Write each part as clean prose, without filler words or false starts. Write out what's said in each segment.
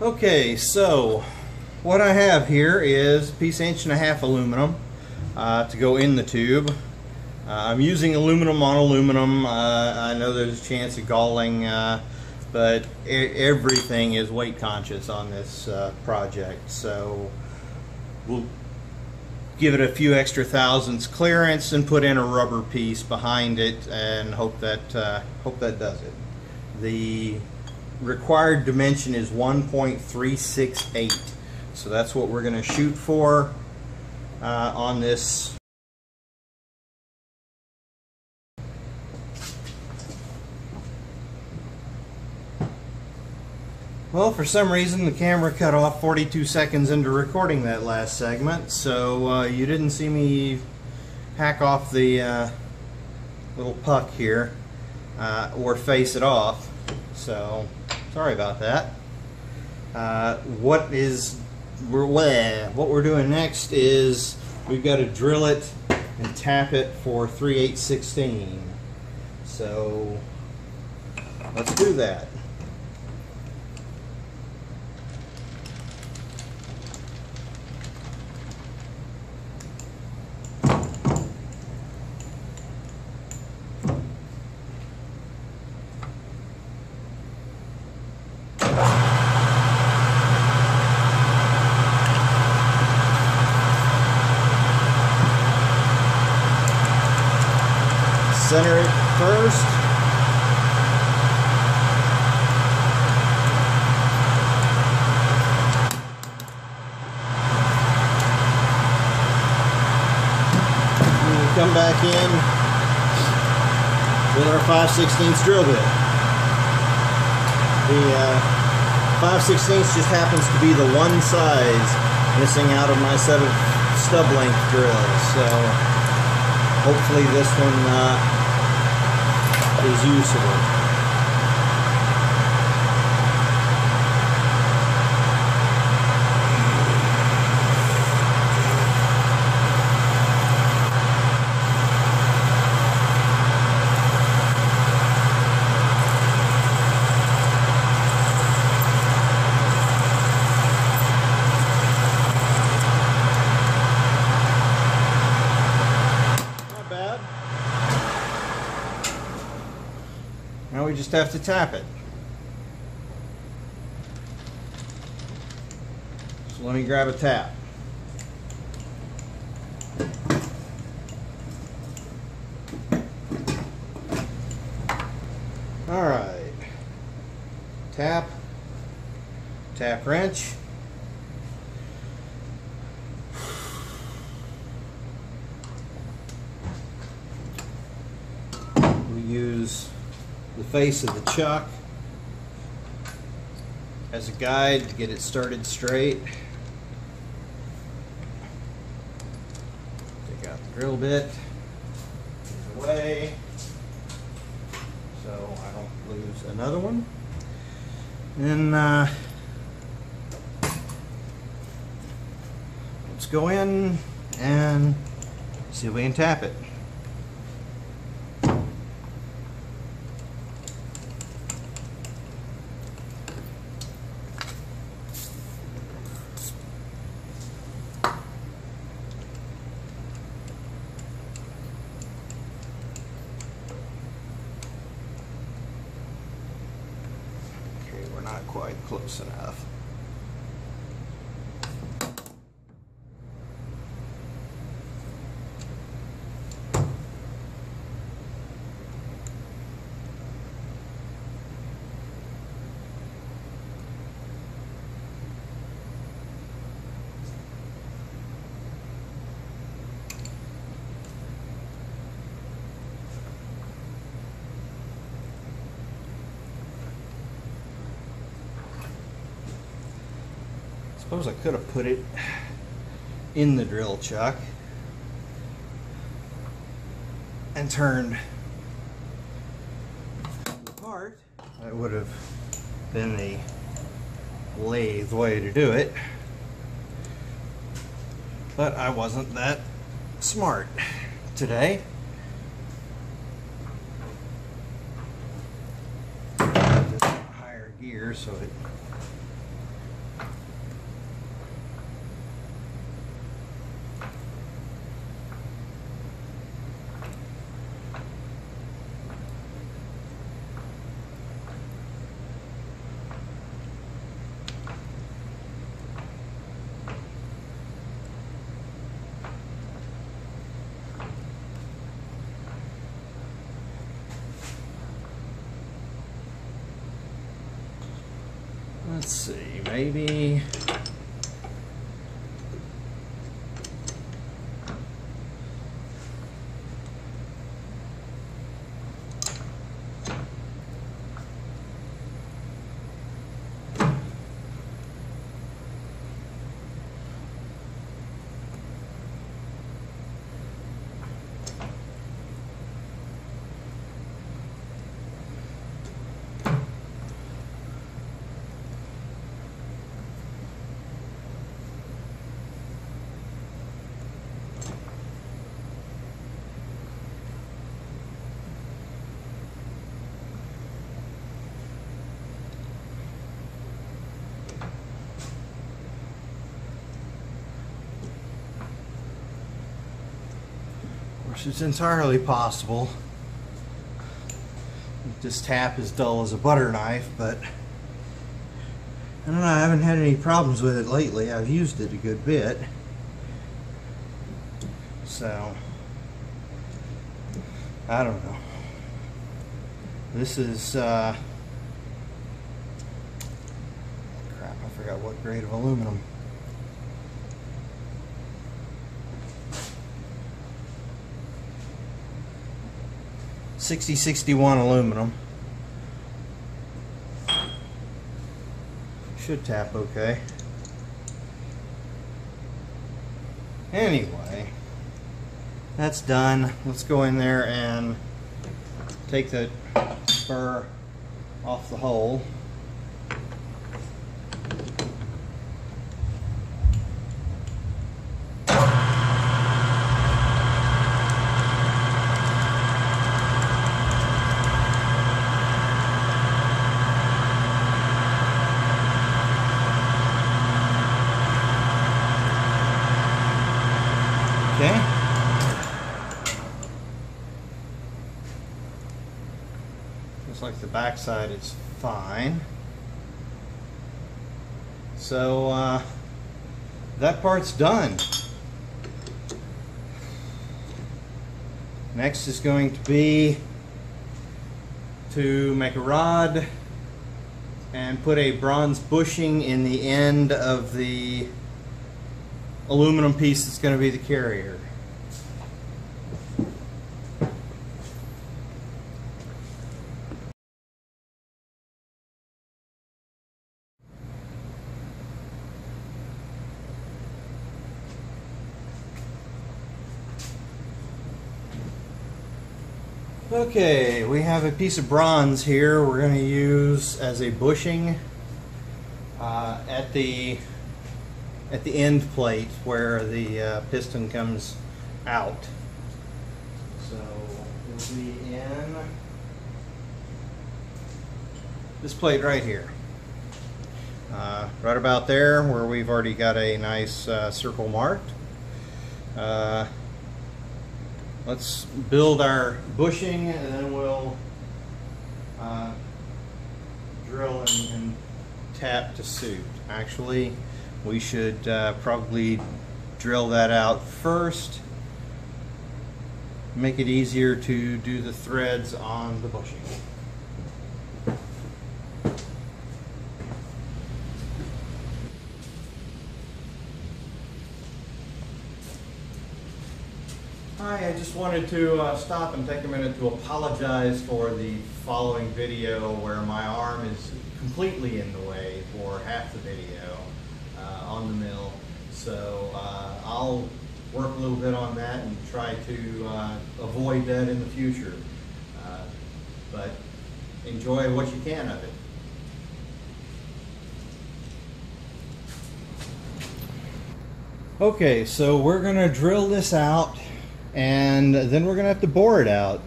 Okay, so what I have here is a piece 1.5 inch aluminum to go in the tube. I'm using aluminum on aluminum. I know there's a chance of galling, but everything is weight conscious on this project, so we'll give it a few extra thousandths clearance and put in a rubber piece behind it and hope that does it. The required dimension is 1.368, so that's what we're going to shoot for on this. Well, for some reason the camera cut off 42 seconds into recording that last segment, so you didn't see me hack off the little puck here or face it off, so sorry about that. What we're doing next is we've got to drill it and tap it for 3/8/16. So let's do that. Center it first. And we come back in with our 5/16 drill bit. The 5/16 just happens to be the one size missing out of my set of stub length drills, so hopefully this one is usable. Now we just have to tap it. So let me grab a tap. All right. Tap. Tap wrench. We use the face of the chuck as a guide to get it started straight. Take out the drill bit, put it away so I don't lose another one. And let's go in and see if we can tap it. Not quite close enough. Suppose I could have put it in the drill chuck and turned the part. That would have been the lathe way to do it, but I wasn't that smart today. Just higher gear so it maybe. It's entirely possible this tap is dull as a butter knife, but I don't know, I haven't had any problems with it lately. I've used it a good bit, so I don't know. This is crap, I forgot what grade of aluminum. (6061) aluminum. Should tap okay. Anyway, that's done. Let's go in there and take the spur off the hole. Okay. Looks like the back side is fine. So that part's done. Next is going to be to make a rod and put a bronze bushing in the end of the aluminum piece that's going to be the carrier. Okay, we have a piece of bronze here we're going to use as a bushing at the end plate where the piston comes out. So it'll be in this plate right here. Right about there where we've already got a nice circle marked. Let's build our bushing and then we'll drill and tap to suit. Actually, we should probably drill that out first, make it easier to do the threads on the bushing. Hi, I just wanted to stop and take a minute to apologize for the following video where my arm is completely in the way for half the video on the mill. So I'll work a little bit on that and try to avoid that in the future. But enjoy what you can of it. Okay, so we're going to drill this out and then we're going to have to bore it out.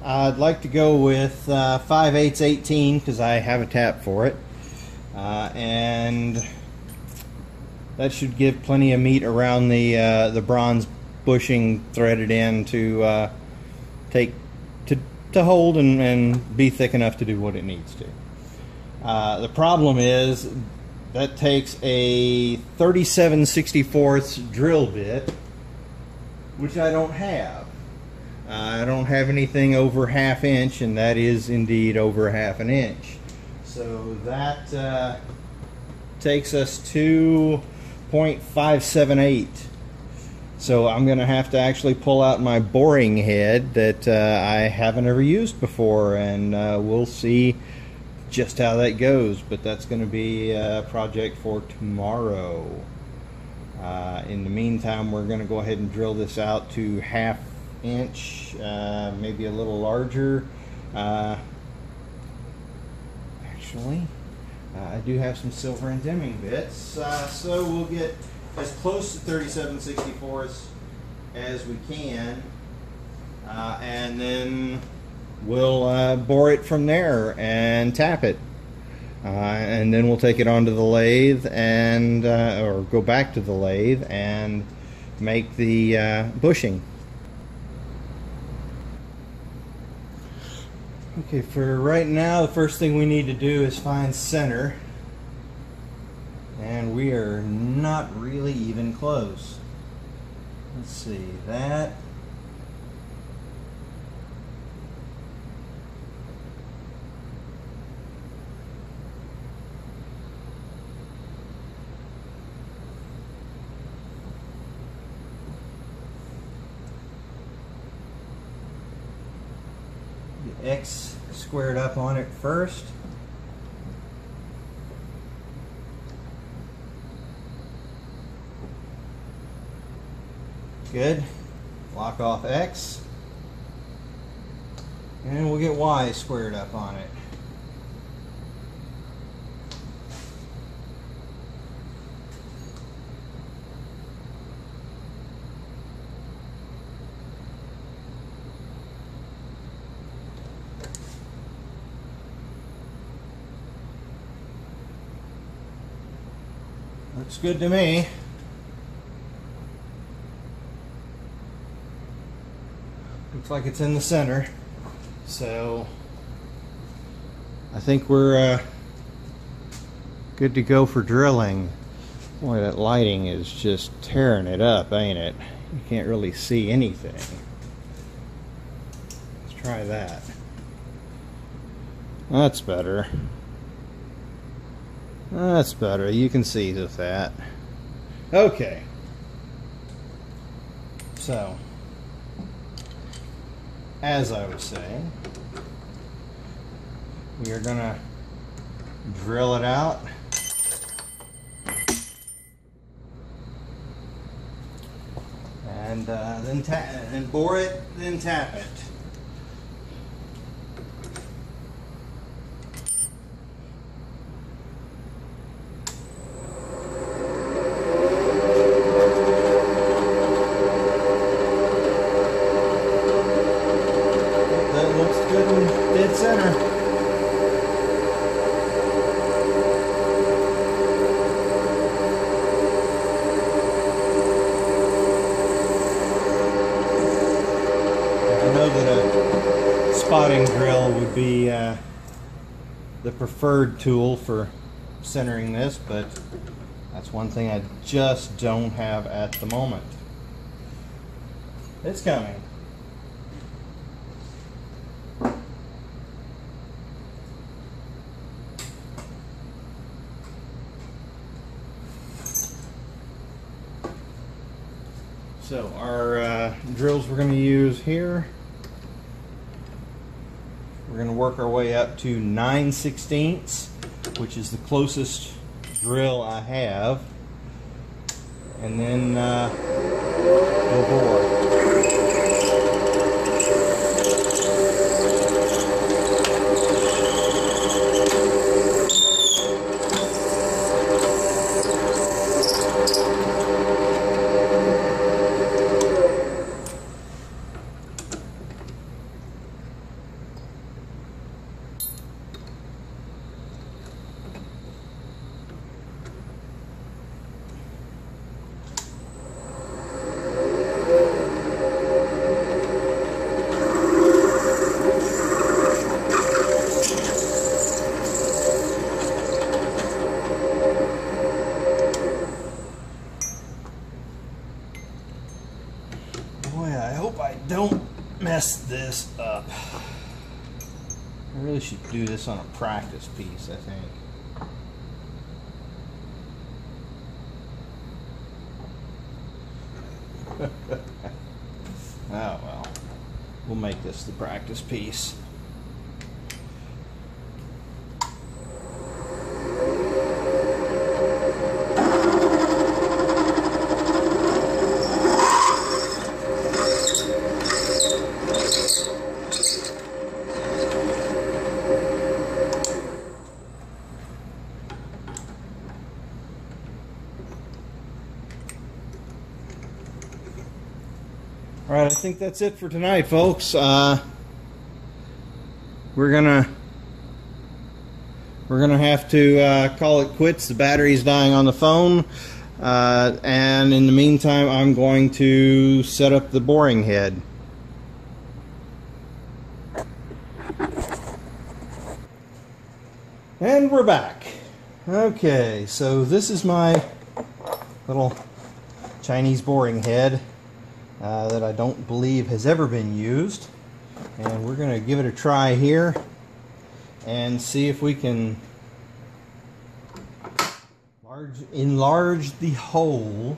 I'd like to go with 5/8 18 because I have a tap for it. And that should give plenty of meat around the bronze bushing threaded in to to hold and be thick enough to do what it needs to. The problem is that takes a 37/64 drill bit, which I don't have. I don't have anything over 1/2 inch, and that is indeed over 1/2 inch. So that takes us to 0.578. So I'm going to have to actually pull out my boring head that I haven't ever used before, and we'll see just how that goes. But that's going to be a project for tomorrow. In the meantime, we're going to go ahead and drill this out to 1/2 inch, maybe a little larger. Actually, I do have some silver and dimming bits, so we'll get as close to 37/64 as we can, and then we'll bore it from there and tap it, and then we'll take it onto the lathe and or go back to the lathe and make the bushing. Okay, for right now, the first thing we need to do is find center, and we are not really even close. Let's see, that. X squared up on it first. Good. Lock off X. And we'll get Y squared up on it. Looks good to me. Looks like it's in the center. So I think we're good to go for drilling. Boy, that lighting is just tearing it up, ain't it? You can't really see anything. Let's try that. That's better. That's better. You can see with that. Okay. So, as I was saying, we are going to drill it out. And then bore it, then tap it. Dead center. I know that a spotting drill would be the preferred tool for centering this, but that's one thing I just don't have at the moment. It's coming. So our drills we're going to use here, we're going to work our way up to 9/16, which is the closest drill I have, and then we'll bore. Don't mess this up. I really should do this on a practice piece, I think. well, we'll make this the practice piece. All right, I think that's it for tonight, folks. We're gonna have to call it quits. The battery's dying on the phone, and in the meantime, I'm going to set up the boring head. And we're back. Okay, so this is my little Chinese boring head. That I don't believe has ever been used, and we're going to give it a try here and see if we can enlarge the hole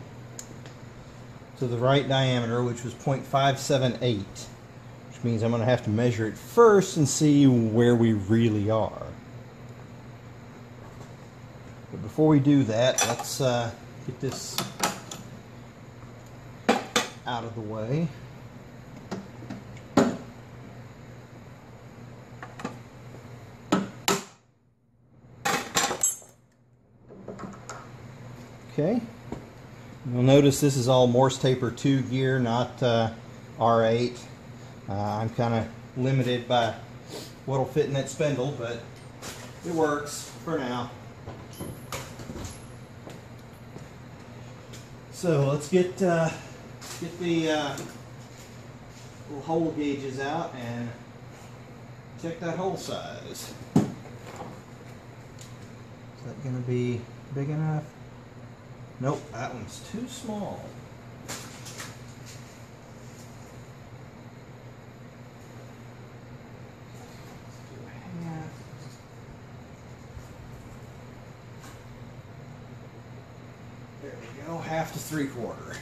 to the right diameter, which was 0.578, which means I'm going to have to measure it first and see where we really are. But before we do that, let's get this out of the way. Okay, you'll notice this is all Morse Taper 2 gear, not R8. I'm kind of limited by what'll fit in that spindle, but it works for now. So let's get the little hole gauges out and check that hole size. Is that going to be big enough? Nope, that one's too small. There we go, 1/2 to 3/4.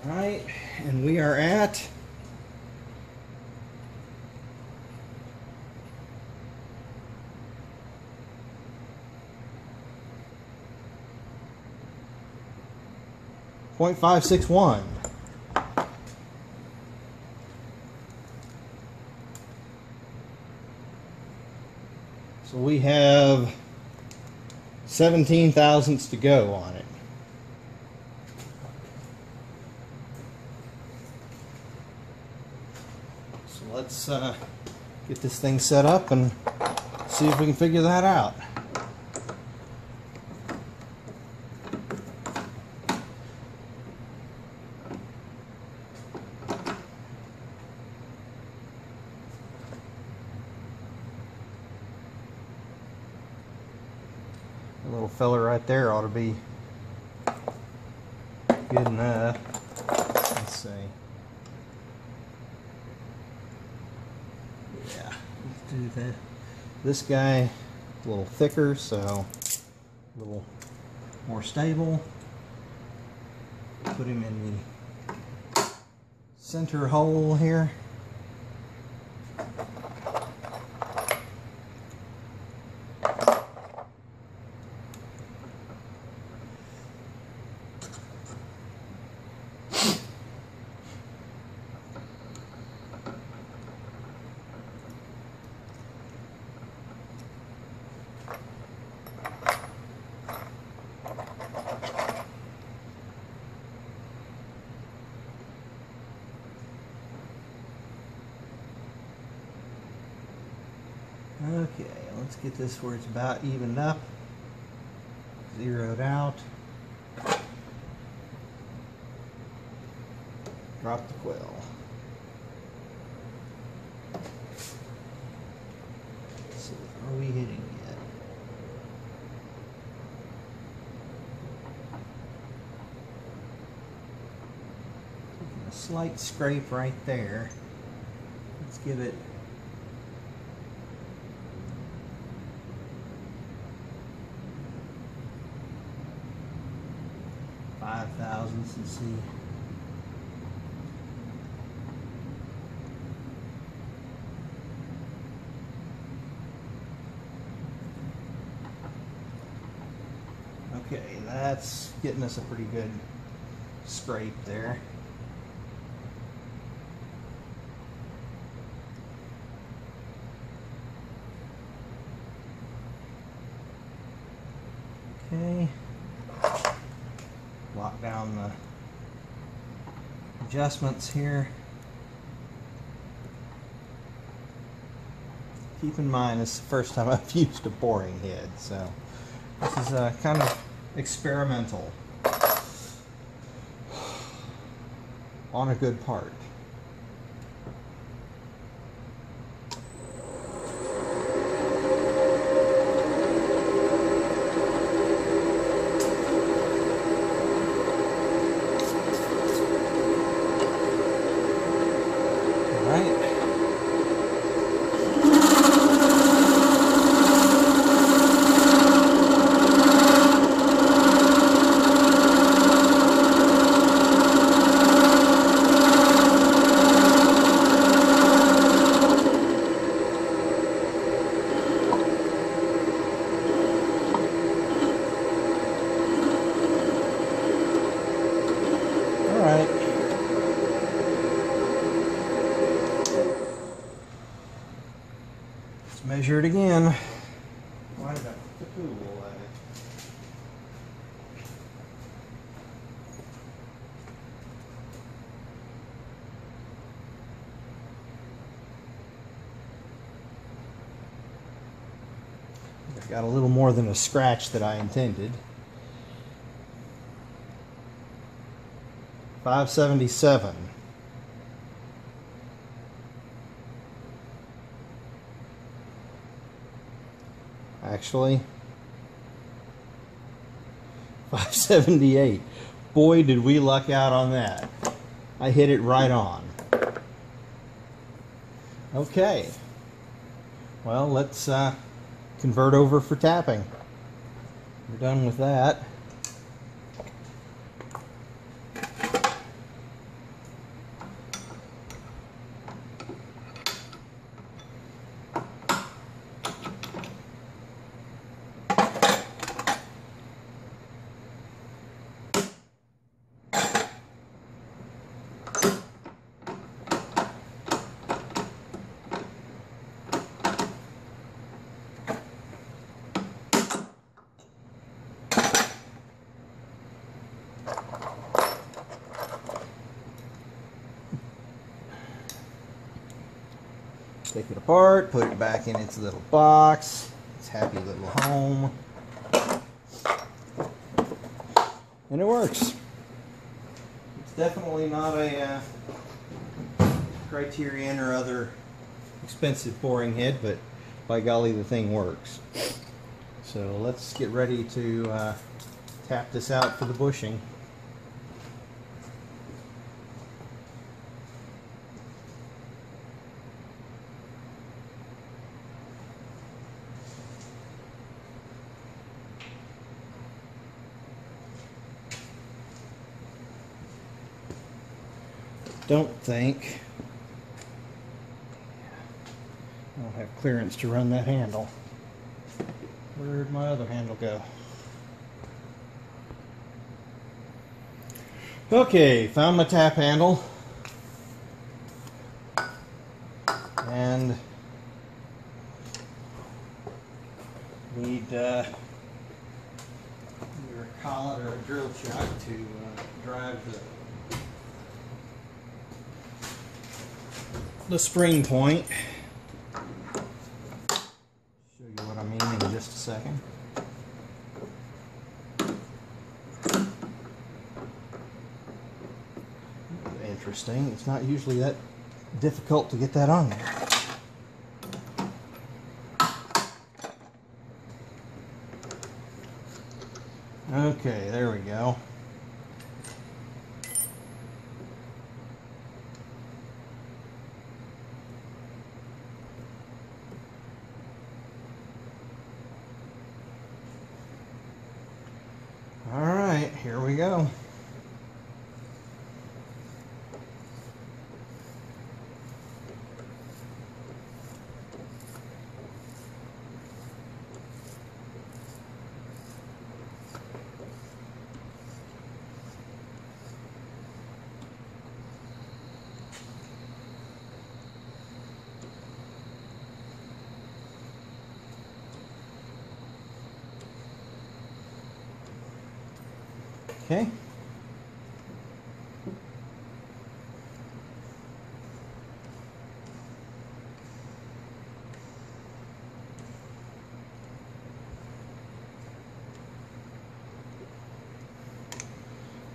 Alright, and we are at 0.561. So we have 17 thousandths to go on it. So let's get this thing set up and see if we can figure that out. A little fella right there ought to be good enough. Let's see. Yeah, let's do that. This guy a little thicker, so a little more stable. Put him in the center hole here. Okay, let's get this where it's about evened up, zeroed out, drop the quill. Let's see, are we hitting yet? slight scrape right there. Let's give it five thousandths and see. Okay, that's getting us a pretty good scrape there. Okay, lock down the adjustments here. Keep in mind, this is the first time I've used a boring head, so this is kind of experimental on a good part. Measure it again. Why did I put the tool at it? I got a little more than a scratch that I intended. 577. Actually, 578. Boy, did we luck out on that. I hit it right on. Okay. Well, let's convert over for tapping. We're done with that. Take it apart, put it back in its little box, its happy little home, and it works. It's definitely not a Criterion or other expensive boring head, but by golly, the thing works. So let's get ready to tap this out for the bushing. Don't think I don't have clearance to run that handle. Where'd my other handle go? Okay, found my tap handle, and need either a collet or a drill chuck to drive the spring point. Show you what I mean in just a second. Interesting. It's not usually that difficult to get that on there. Okay, there we go. here we go. Okay.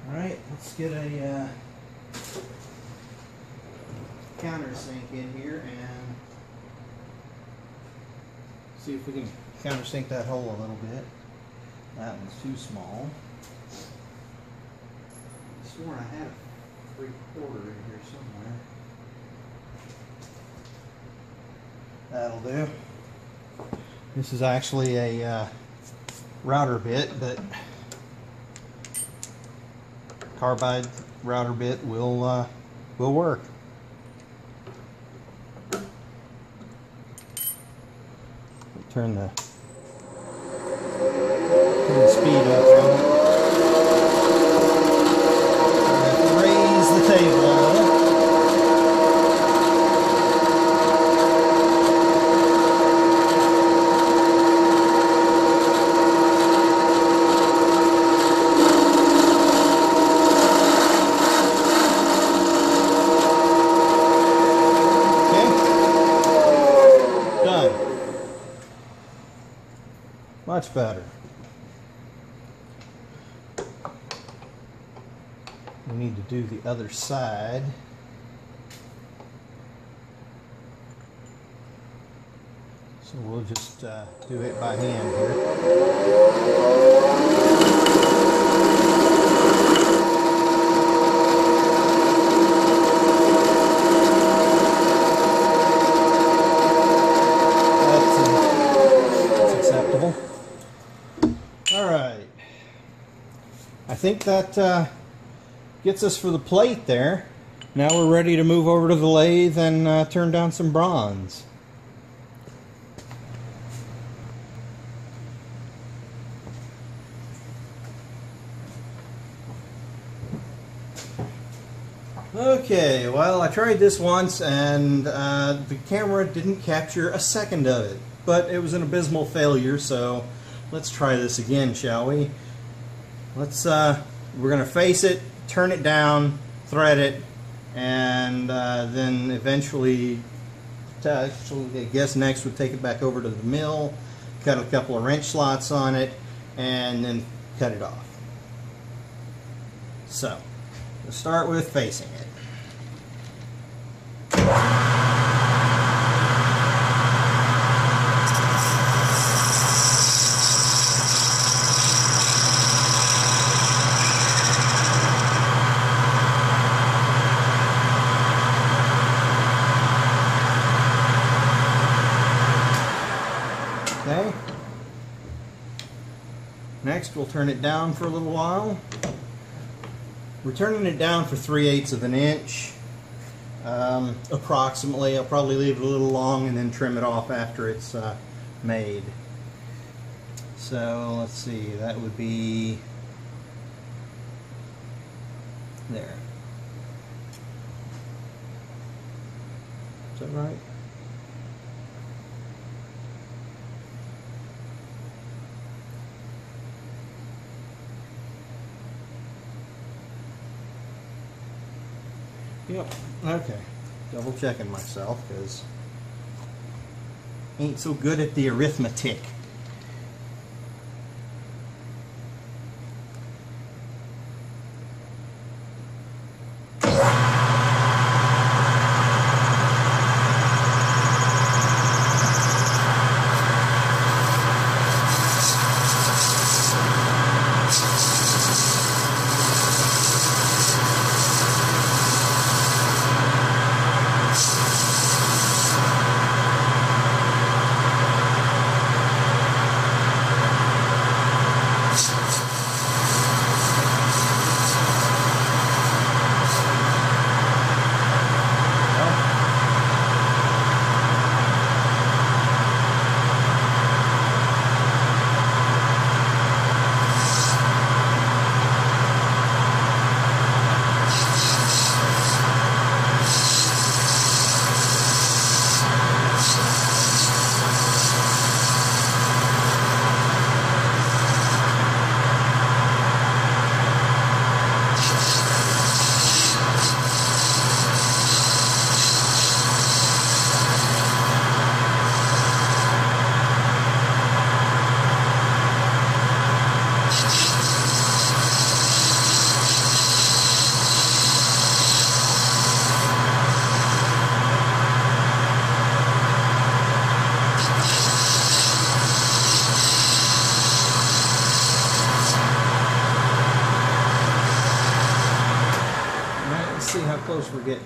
All right, let's get a countersink in here and see if we can countersink that hole a little bit. That one's too small. I swore I had a 3/4 in here somewhere. That'll do. This is actually a router bit, but carbide router bit will work. Turn the speed up on it. Raise the table. Much better. We need to do the other side. So we'll just do it by hand here. I think that gets us for the plate there. Now we're ready to move over to the lathe and turn down some bronze. Okay, well, I tried this once and the camera didn't capture a second of it, but it was an abysmal failure, so let's try this again, shall we? We're going to face it, turn it down, thread it, and then eventually, I guess next we'll take it back over to the mill, cut a couple of wrench slots on it, and then cut it off. So, we'll start with facing it. Okay. Next, we'll turn it down for a little while. We're turning it down for 3/8 of an inch, approximately. I'll probably leave it a little long and then trim it off after it's made. So let's see, that would be there. Is that right? Yep, okay. Double checking myself because ain't so good at the arithmetic. close we're getting.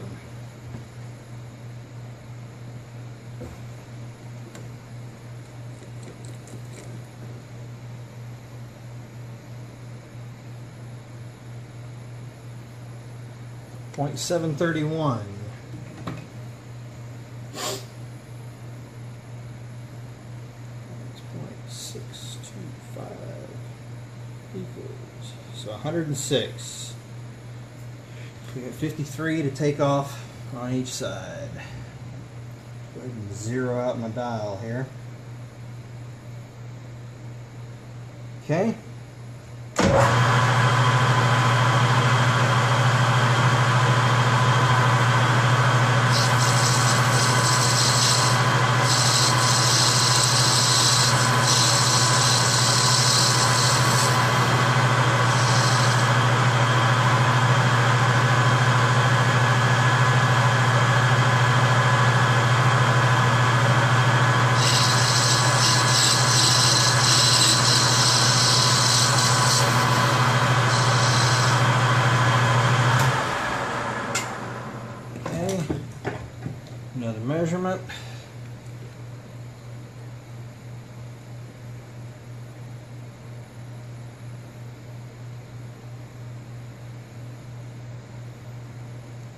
.731. That's .625 equals, so 106. We have 53 to take off on each side. Go ahead and zero out my dial here. Okay. Another measurement.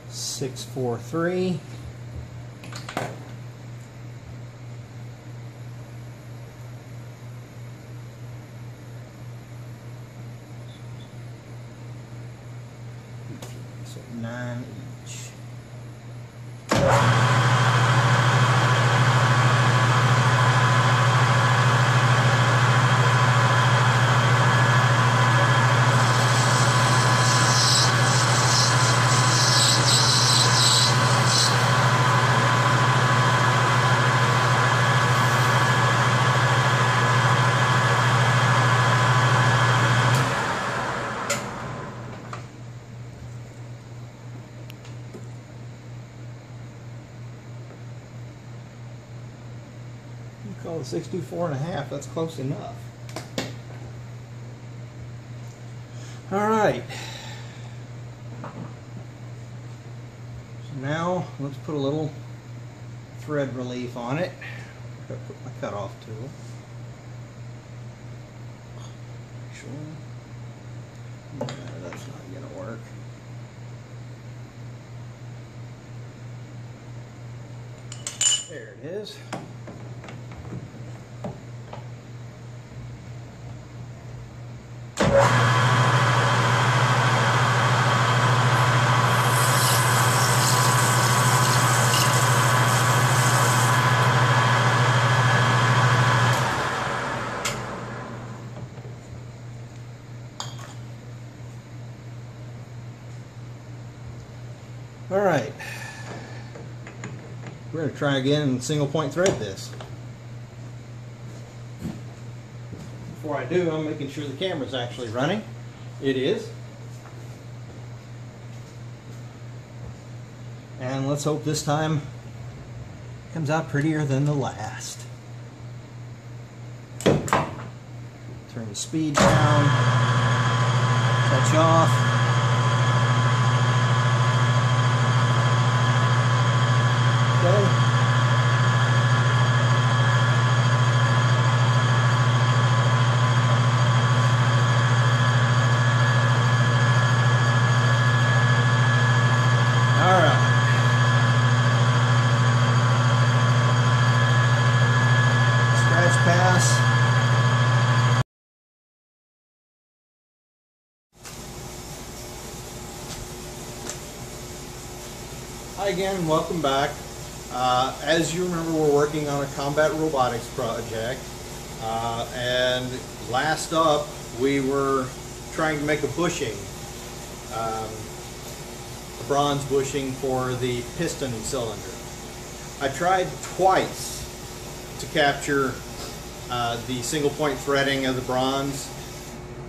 .643. So 9 each. Call it 624.5. That's close enough. All right. So now let's put a little thread relief on it. I'll put my cutoff tool. Sure. No, that's not going to work. There it is. All right, we're going to try again and single point thread this. Before I do, I'm making sure the camera's actually running. It is. And let's hope this time it comes out prettier than the last. Turn the speed down, touch off. Okay. Hi again, welcome back. As you remember, we're working on a combat robotics project, and last up we were trying to make a bushing, a bronze bushing for the piston cylinder. I tried twice to capture the single point threading of the bronze,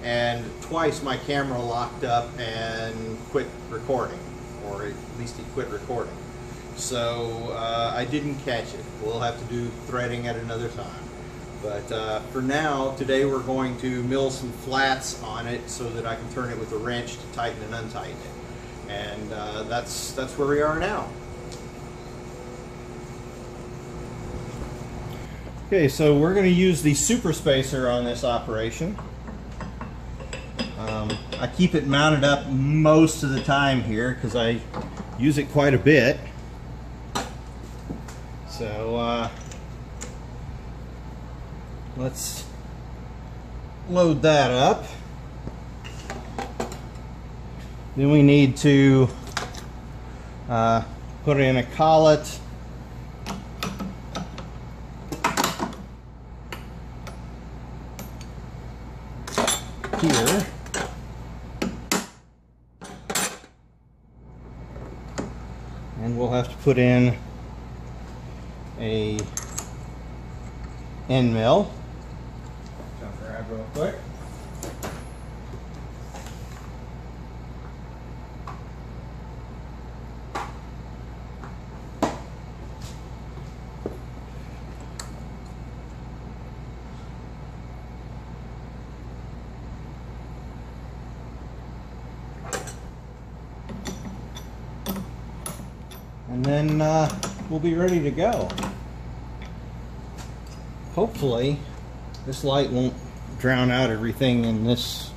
and twice my camera locked up and quit recording, or at least it quit recording. So I didn't catch it. We'll have to do threading at another time. But for now, today we're going to mill some flats on it so that I can turn it with a wrench to tighten and untighten it. And that's where we are now. Okay, so we're going to use the super spacer on this operation. I keep it mounted up most of the time here because I use it quite a bit. So let's load that up. Then we need to put in a collet. Here. And we'll have to put in a end mill. Jump grab real quick. And then we'll be ready to go. Hopefully this light won't drown out everything in this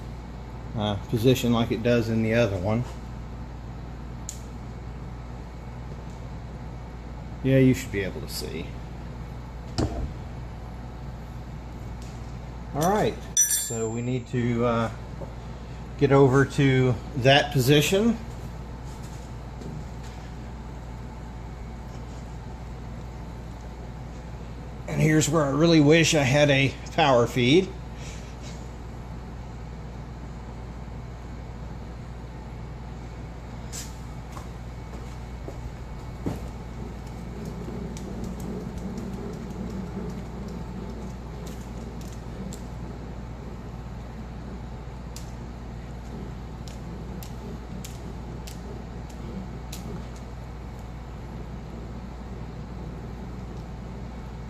position like it does in the other one. Yeah, you should be able to see. Alright, so we need to get over to that position. And here's where I really wish I had a power feed.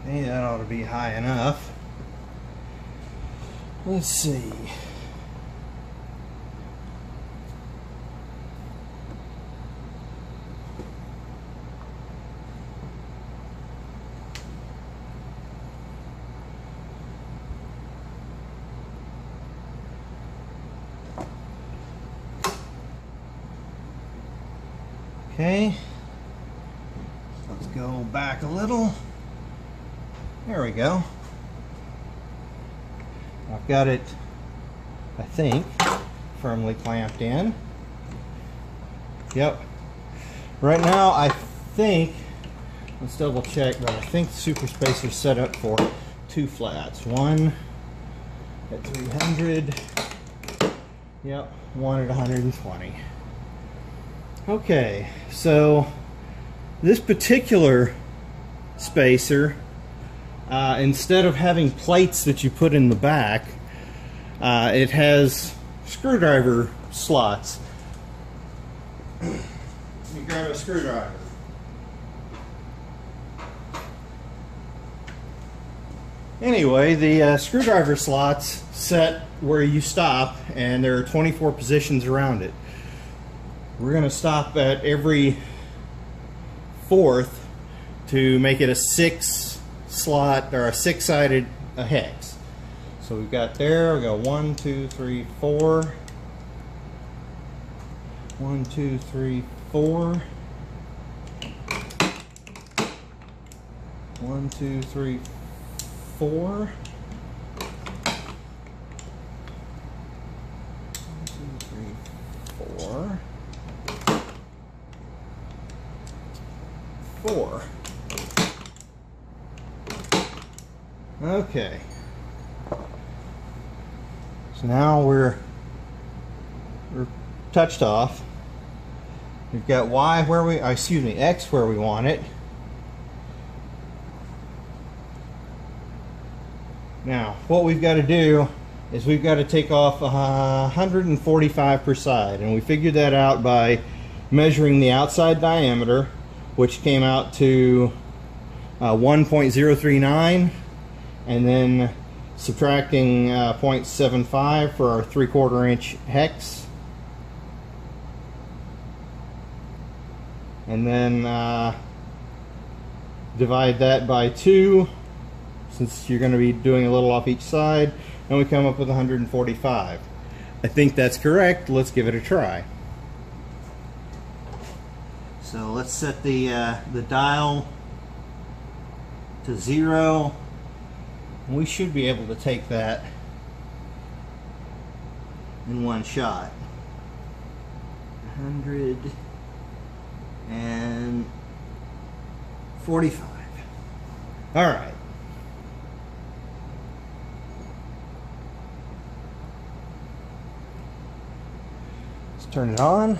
Okay, that ought to be high enough. Let's see. Okay, let's go back a little. There we go. I've got it, I think, firmly clamped in. Yep. Right now, I think, let's double check, but I think the super spacer is set up for 2 flats. One at 300. Yep, one at 120. Okay, so this particular spacer, instead of having plates that you put in the back, it has screwdriver slots. Let me grab a screwdriver. Anyway, the screwdriver slots set where you stop, and there are 24 positions around it. We're going to stop at every 4th to make it a 6 slot or a 6-sided hex. So we've got there, we got 1, 2, 3, 4. 1, 2, 3, 4. 1, 2, 3, 4. 4. 4. Okay. So now we're touched off. We've got Y where we, excuse me, X where we want it. Now, what we've got to do is we've got to take off 145 per side, and we figured that out by measuring the outside diameter, which came out to 1.039, and then subtracting 0.75 for our 3/4 inch hex. and then divide that by 2, since you're going to be doing a little off each side, and we come up with 145. I think that's correct. Let's give it a try. So let's set the dial to 0. We should be able to take that in one shot. 145. All right. Let's turn it on.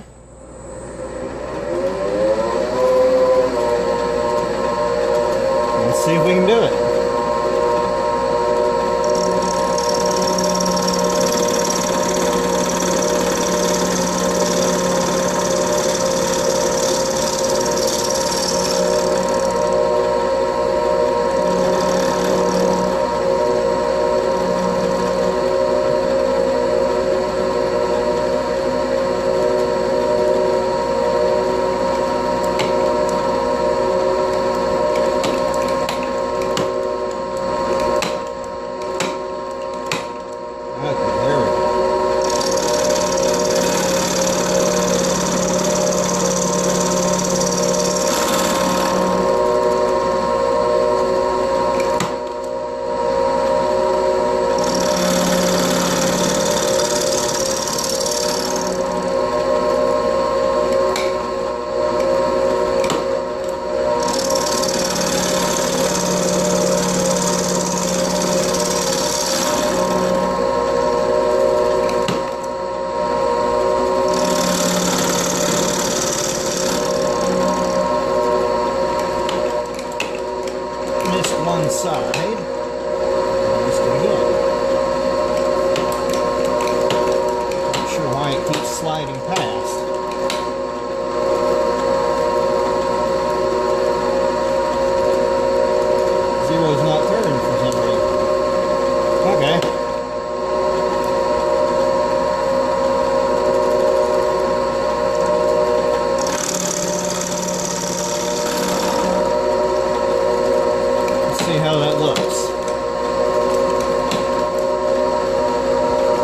Let's see if we can do it. One side. Just again. Not sure why it keeps sliding past. Zero's not turned for some reason. Okay. See how that looks.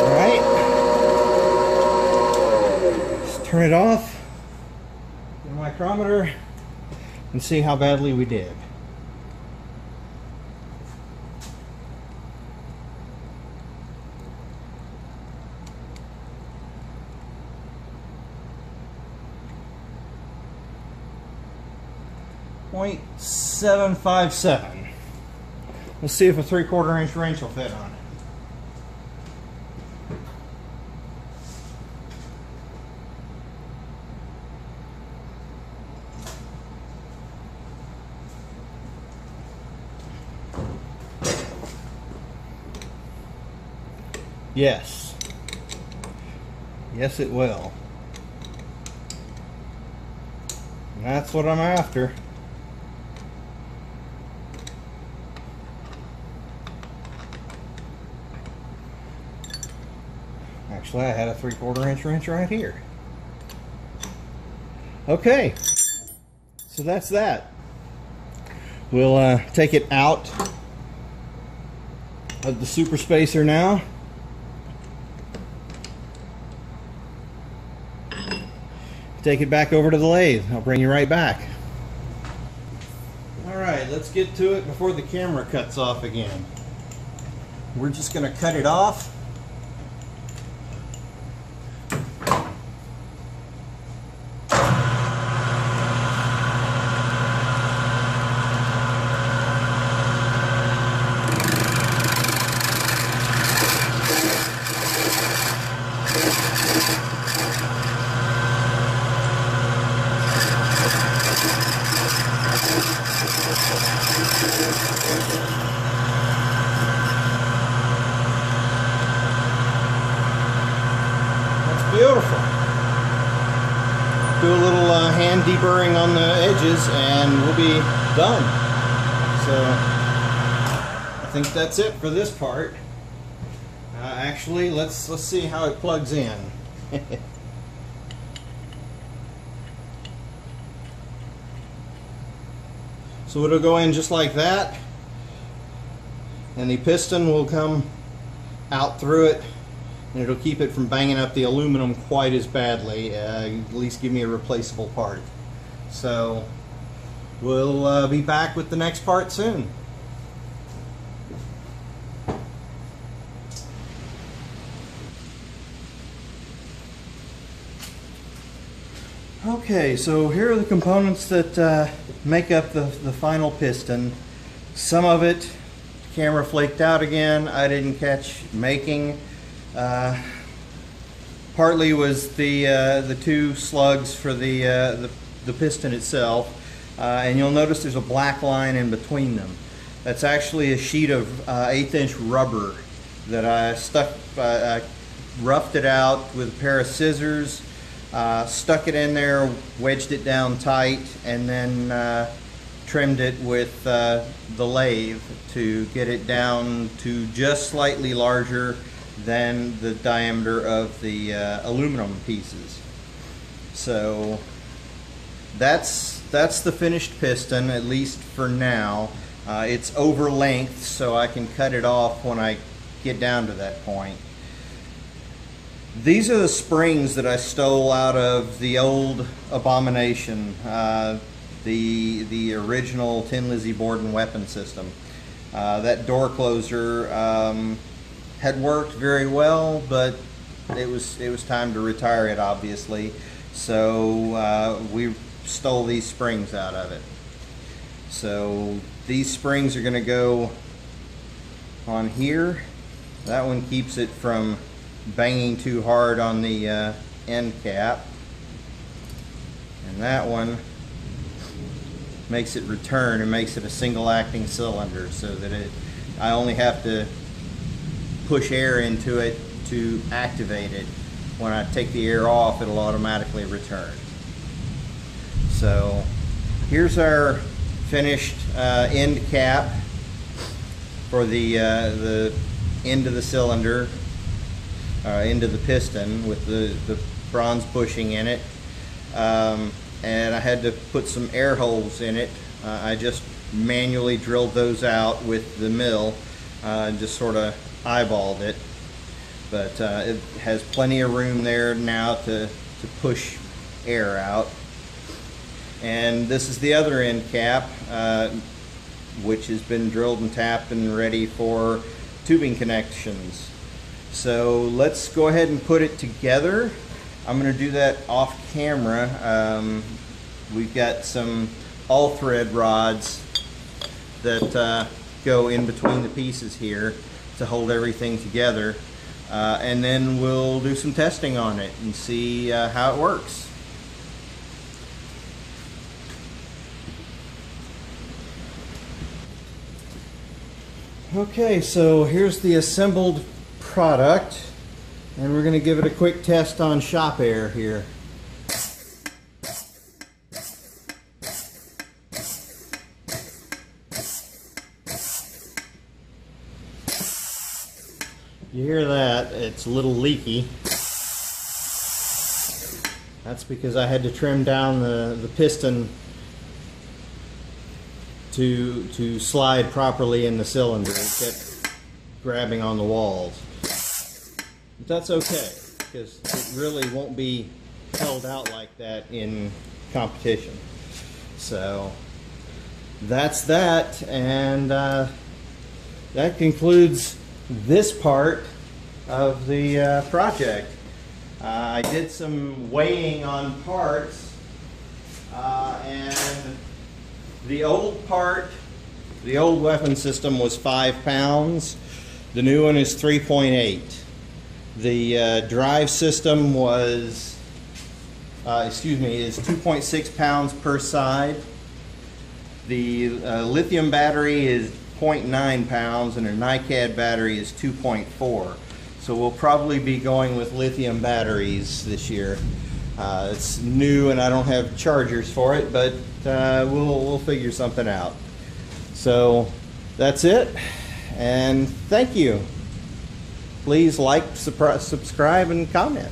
Alright. Let's turn it off. Get a micrometer and see how badly we did. .757. Let's see if a 3/4 inch wrench will fit on it. Yes. Yes, it will. And that's what I'm after. Actually, I had a 3/4 inch wrench right here. Okay, so that's that. We'll take it out of the super spacer now. Take it back over to the lathe. I'll bring you right back. Alright, let's get to it before the camera cuts off again. We're just going to cut it off. Beautiful. Do a little hand deburring on the edges and we'll be done. So I think that's it for this part. Actually, let's see how it plugs in. So it'll go in just like that, and the piston will come out through it, and it'll keep it from banging up the aluminum quite as badly, at least give me a replaceable part. So we'll be back with the next part soon. Okay, so here are the components that make up the final piston. Some of it, camera flaked out again, I didn't catch making. Partly was the two slugs for the piston itself, and you'll notice there's a black line in between them. That's actually a sheet of 1/8 inch rubber that I roughed it out with a pair of scissors. Stuck it in there, wedged it down tight, and then trimmed it with the lathe to get it down to just slightly larger than the diameter of the aluminum pieces. So that's the finished piston, at least for now. It's over length, so I can cut it off when I get down to that point. These are the springs that I stole out of the old Abomination, the original Tin Lizzie board and weapon system. That door closer had worked very well, but it was time to retire it, obviously. So we stole these springs out of it. So these springs are going to go on here. That one keeps it from banging too hard on the end cap, and that one makes it return and makes it a single acting cylinder, so that I only have to push air into it to activate it. When I take the air off, it'll automatically return. So here's our finished end cap for the end of the cylinder, into the piston, with the bronze bushing in it, and I had to put some air holes in it. I just manually drilled those out with the mill, and just sort of eyeballed it, but it has plenty of room there now to push air out. And this is the other end cap, which has been drilled and tapped and ready for tubing connections. So let's go ahead and put it together. I'm going to do that off camera. We've got some all-thread rods that go in between the pieces here to hold everything together, and then we'll do some testing on it and see how it works. Okay, so here's the assembled product, and we're going to give it a quick test on shop air here. You hear that? It's a little leaky. That's because I had to trim down the piston to slide properly in the cylinder. It kept grabbing on the walls. But that's okay, because it really won't be held out like that in competition. So that's that, and that concludes this part of the project. I did some weighing on parts, and the old part, the old weapon system, was 5 pounds. The new one is 3.8. The drive system was, is 2.6 pounds per side. The lithium battery is 0.9 pounds, and a NiCad battery is 2.4. So we'll probably be going with lithium batteries this year. It's new and I don't have chargers for it, but we'll figure something out. So that's it, and thank you. Please like, subscribe, and comment.